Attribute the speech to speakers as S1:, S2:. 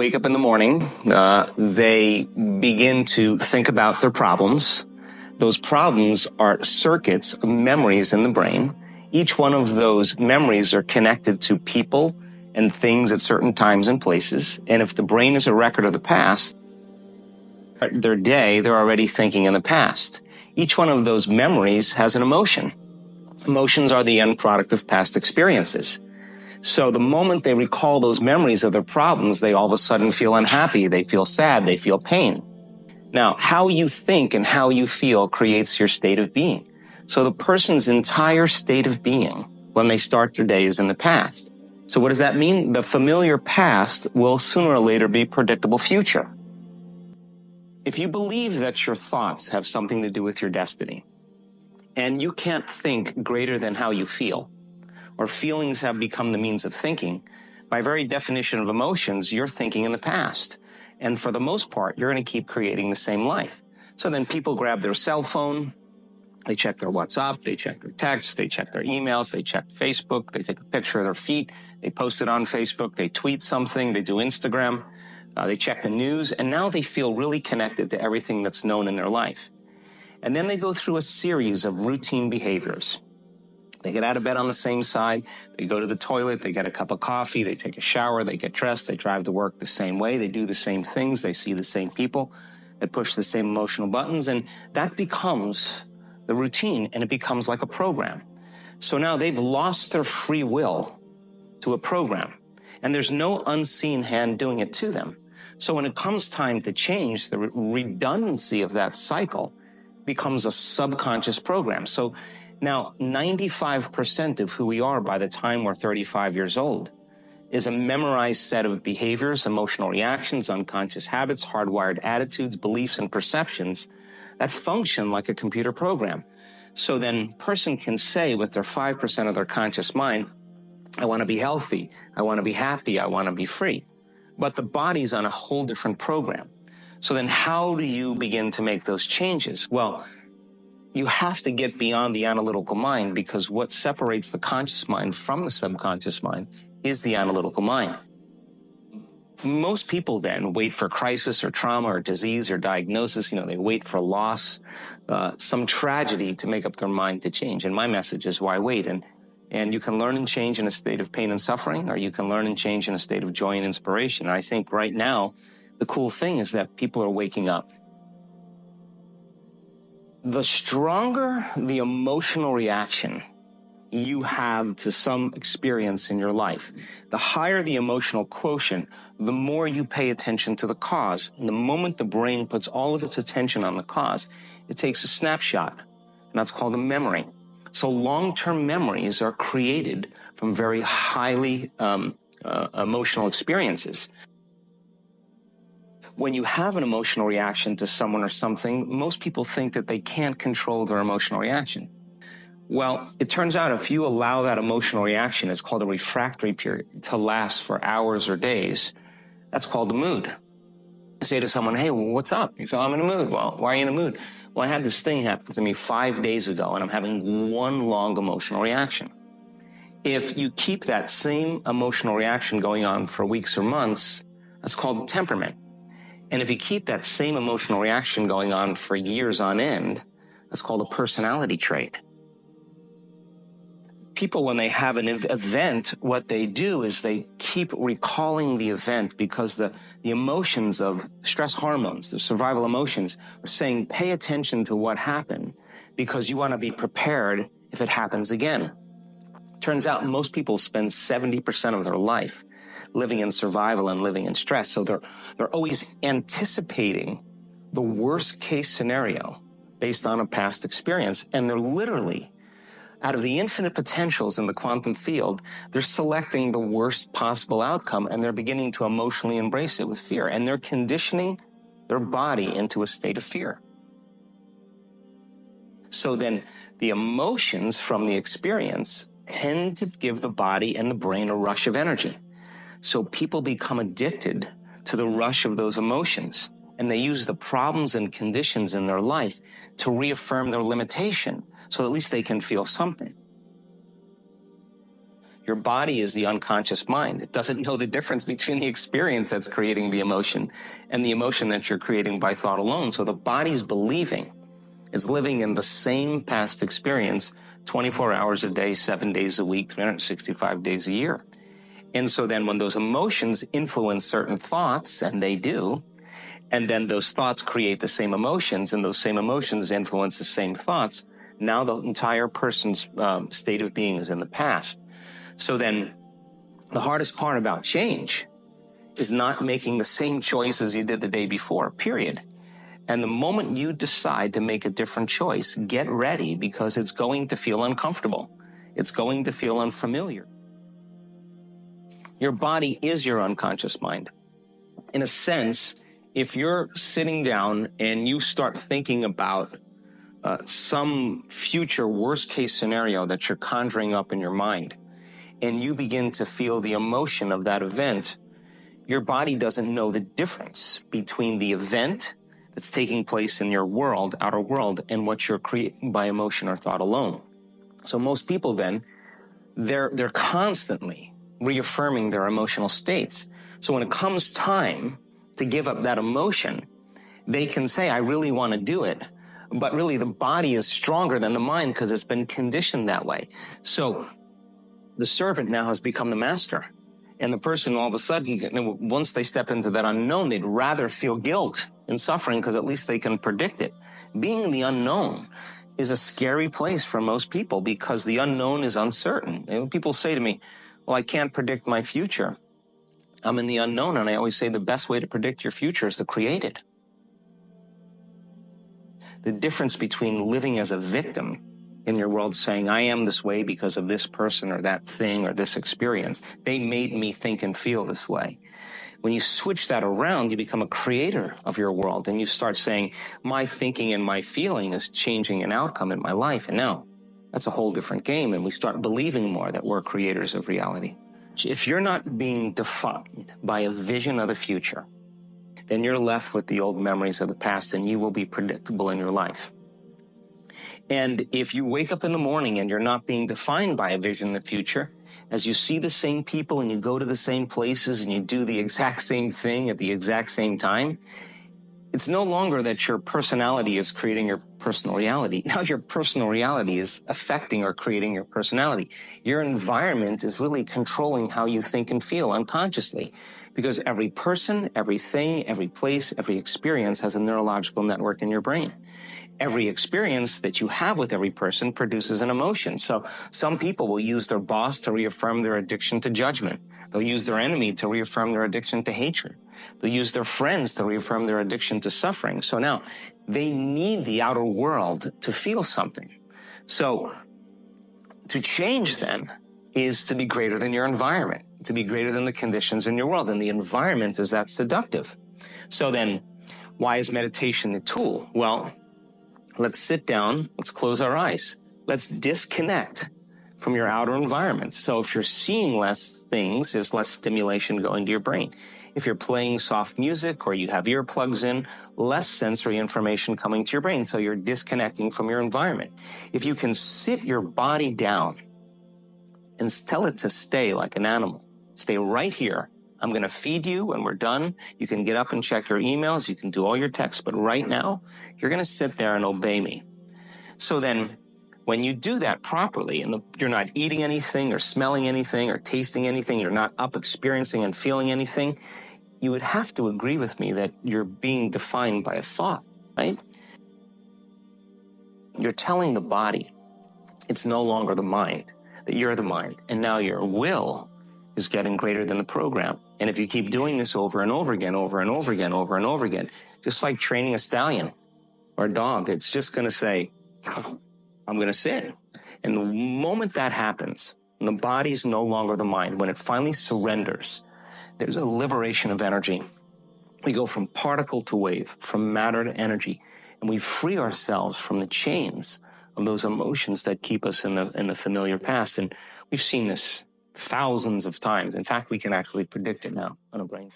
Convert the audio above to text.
S1: wake up in the morning, they begin to think about their problems. Those problems are circuits of memories in the brain. Each one of those memories are connected to people and things at certain times and places. And if the brain is a record of the past, their day, they're already thinking in the past. Each one of those memories has an emotion. Emotions are the end product of past experiences. So the moment they recall those memories of their problems, they all of a sudden feel unhappy, they feel sad, they feel pain. Now, how you think and how you feel creates your state of being. So the person's entire state of being when they start their day is in the past. So what does that mean? The familiar past will sooner or later be predictable future. If you believe that your thoughts have something to do with your destiny, and you can't think greater than how you feel, or feelings have become the means of thinking, by very definition of emotions, you're thinking in the past. And for the most part, you're going to keep creating the same life. So then people grab their cell phone, they check their WhatsApp, they check their texts, they check their emails, they check Facebook, they take a picture of their feet, they post it on Facebook, they tweet something, they do Instagram, they check the news, and now they feel really connected to everything that's known in their life. And then they go through a series of routine behaviors. They get out of bed on the same side, they go to the toilet, they get a cup of coffee, they take a shower, they get dressed, they drive to work the same way, they do the same things, they see the same people, they push the same emotional buttons, and that becomes the routine, and it becomes like a program. So now they've lost their free will to a program, and there's no unseen hand doing it to them. So when it comes time to change, the redundancy of that cycle becomes a subconscious program. So now 95% of who we are by the time we're 35 years old is a memorized set of behaviors, emotional reactions, unconscious habits, hardwired attitudes, beliefs, and perceptions that function like a computer program. So then a person can say with their 5% of their conscious mind, I want to be healthy, I want to be happy, I want to be free. But the body's on a whole different program. So then how do you begin to make those changes? Well, you have to get beyond the analytical mind, because what separates the conscious mind from the subconscious mind is the analytical mind. Most people then wait for crisis or trauma or disease or diagnosis. They wait for loss, some tragedy to make up their mind to change. And my message is, why wait? And you can learn and change in a state of pain and suffering, or you can learn and change in a state of joy and inspiration. And I think right now, the cool thing is that people are waking up. The stronger the emotional reaction you have to some experience in your life, the higher the emotional quotient, the more you pay attention to the cause. And the moment the brain puts all of its attention on the cause, it takes a snapshot, and that's called a memory. So long-term memories are created from very highly emotional experiences. When you have an emotional reaction to someone or something, most people think that they can't control their emotional reaction. Well, it turns out if you allow that emotional reaction, it's called a refractory period, to last for hours or days, that's called the mood. I say to someone, hey, well, what's up? You say, I'm in a mood. Well, why are you in a mood? Well, I had this thing happen to me 5 days ago, and I'm having one long emotional reaction. If you keep that same emotional reaction going on for weeks or months, that's called temperament. And if you keep that same emotional reaction going on for years on end, that's called a personality trait. People, when they have an event, what they do is they keep recalling the event, because the emotions of stress hormones, the survival emotions, are saying, pay attention to what happened, because you want to be prepared if it happens again. Turns out most people spend 70% of their life living in survival and living in stress. So they're always anticipating the worst case scenario based on a past experience. And they're literally, out of the infinite potentials in the quantum field, they're selecting the worst possible outcome, and they're beginning to emotionally embrace it with fear. And they're conditioning their body into a state of fear. So then the emotions from the experience tend to give the body and the brain a rush of energy. So people become addicted to the rush of those emotions, and they use the problems and conditions in their life to reaffirm their limitation, so at least they can feel something. Your body is the unconscious mind. It doesn't know the difference between the experience that's creating the emotion and the emotion that you're creating by thought alone. So the body's believing is living in the same past experience 24 hours a day, 7 days a week, 365 days a year. And so then when those emotions influence certain thoughts, and they do, and then those thoughts create the same emotions, and those same emotions influence the same thoughts, now the entire person's state of being is in the past. So then the hardest part about change is not making the same choices you did the day before, period. And the moment you decide to make a different choice, get ready, because it's going to feel uncomfortable. It's going to feel unfamiliar. Your body is your unconscious mind. In a sense, if you're sitting down and you start thinking about some future worst-case scenario that you're conjuring up in your mind, and you begin to feel the emotion of that event, your body doesn't know the difference between the event that's taking place in your world, outer world, and what you're creating by emotion or thought alone. So most people then, they're constantly reaffirming their emotional states. So when it comes time to give up that emotion, they can say, I really want to do it. But really the body is stronger than the mind because it's been conditioned that way. So the servant now has become the master. And the person all of a sudden, once they step into that unknown, they'd rather feel guilt and suffering because at least they can predict it. Being in the unknown is a scary place for most people because the unknown is uncertain. And people say to me, well, I can't predict my future. I'm in the unknown, and I always say the best way to predict your future is to create it. The difference between living as a victim in your world saying, I am this way because of this person or that thing or this experience. They made me think and feel this way. When you switch that around, you become a creator of your world, and you start saying, my thinking and my feeling is changing an outcome in my life. And now that's a whole different game, and we start believing more that we're creators of reality. If you're not being defined by a vision of the future, then you're left with the old memories of the past, and you will be predictable in your life. And if you wake up in the morning and you're not being defined by a vision in the future, as you see the same people and you go to the same places and you do the exact same thing at the exact same time, it's no longer that your personality is creating your personal reality. Now your personal reality is affecting or creating your personality. Your environment is really controlling how you think and feel unconsciously, because every person, everything, every place, every experience has a neurological network in your brain. Every experience that you have with every person produces an emotion. So some people will use their boss to reaffirm their addiction to judgment. They'll use their enemy to reaffirm their addiction to hatred. They'll use their friends to reaffirm their addiction to suffering. So now they need the outer world to feel something. So to change then is to be greater than your environment, to be greater than the conditions in your world. And the environment is that seductive. So then why is meditation the tool? Well, let's sit down, let's close our eyes. Let's disconnect from your outer environment. So if you're seeing less things, there's less stimulation going to your brain. If you're playing soft music or you have earplugs in, less sensory information coming to your brain. So you're disconnecting from your environment. If you can sit your body down and tell it to stay like an animal, stay right here. I'm going to feed you when we're done. You can get up and check your emails. You can do all your texts. But right now, you're going to sit there and obey me. So then when you do that properly, and you're not eating anything or smelling anything or tasting anything, you're not up experiencing and feeling anything, you would have to agree with me that you're being defined by a thought, right? You're telling the body it's no longer the mind, that you're the mind. And now your will is getting greater than the program. And if you keep doing this over and over again, over and over again, over and over again, just like training a stallion or a dog, it's just going to say, I'm going to sit. And the moment that happens, and the body's no longer the mind, when it finally surrenders, there's a liberation of energy. We go from particle to wave, from matter to energy, and we free ourselves from the chains of those emotions that keep us in the familiar past. And we've seen this thousands of times. In fact, we can actually predict it now on a brain.